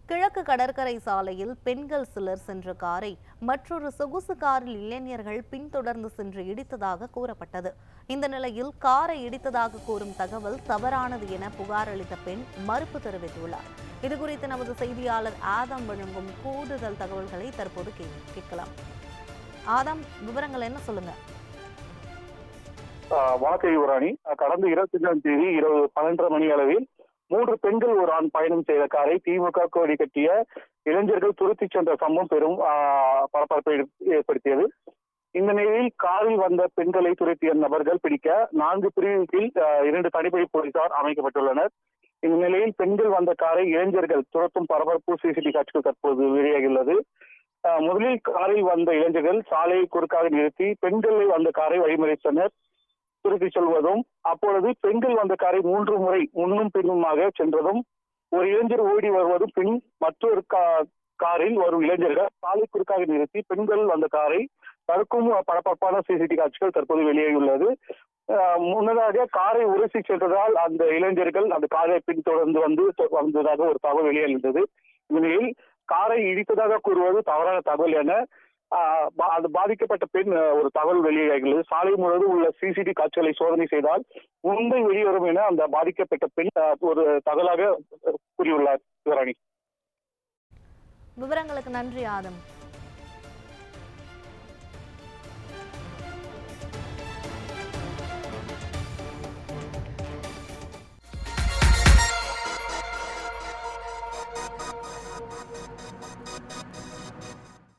கிழக்கு கடற்கரை சாலையில் பெண்கள் சிலர் சென்ற காரை மற்றொரு சொகுசு காரில் இளைஞர்கள் பின்தொடர்ந்து சென்று இடித்ததாக கூறப்பட்டது. இந்த நிலையில் காரை இடித்ததாக கூறும் தகவல் தவறானது என புகார் அளித்த பெண் மறுப்பு தெரிவித்துள்ளார். இதுகுறித்து நமது செய்தியாளர் ஆதம் வழங்கும் கூடுதல் தகவல்களை தற்போது கேட்கலாம். ஆதம், விவரங்கள் என்ன சொல்லுங்க? வணக்கம் யுவராணி. கடந்த 25ஆம் தேதி இரவு 12:30 மணி அளவில் 3 பெண்கள் ஒரு ஆண் பயணம் செய்த காரை திமுக கொடி கட்டிய இளைஞர்கள் துரத்திச் சென்ற சம்பவம் பெரும் பரபரப்பை ஏற்படுத்தியது. இந்த நிலையில் காரில் வந்த பெண்களை துரத்திய நபர்கள் பிடிக்க 4 பிரிவின் கீழ் 2 தனிப்படை போலீசார் அமைக்கப்பட்டுள்ளனர். இந்த நிலையில் பெண்கள் வந்த காரை இளைஞர்கள் துரத்தும் பரபரப்பு சிசிடிவி காட்சிகள் தற்போது வெளியாகியுள்ளது. முதலில் காரில் வந்த இளைஞர்கள் சாலையை குறுக்காக நிறுத்தி பெண்களை வந்த காரை வழிமறித்தனர். துரத்தி செல்வதும், அப்பொழுது பெண்கள் வந்த காரை 3 முறை முன்னும் பின்னுமாக சென்றதும், ஒரு இளைஞர் ஓடி வருவதும், பின் மற்றொரு காரில் வரும் இளைஞர்கள் சாலை குறுக்காக நிறுத்தி பெண்கள் வந்த காரை தடுக்கும் பரபரப்பான சிசிடிவி காட்சிகள் தற்போது வெளியாகியுள்ளது. முன்னதாக காரை உரசி சென்றதால் அந்த இளைஞர்கள் அந்த காரை பின்தொடர்ந்து வந்ததாக ஒரு தகவல் வெளியாகின்றது. இந்நிலையில் காரை இடித்ததாக கூறுவது தவறான தகவல் என அது பாதிக்கப்பட்ட பெண் ஒரு தகவல் வெளியாகியுள்ளது. சாலை முழுவதும் உள்ள சிசிடிவி காட்சிகளை சோதனை செய்தால் உண்மை வெளிவரும் என அந்த பாதிக்கப்பட்ட பெண் ஒரு தகவலாக கூறியுள்ளார். விவரங்களுக்கு நன்றி ஆதம்.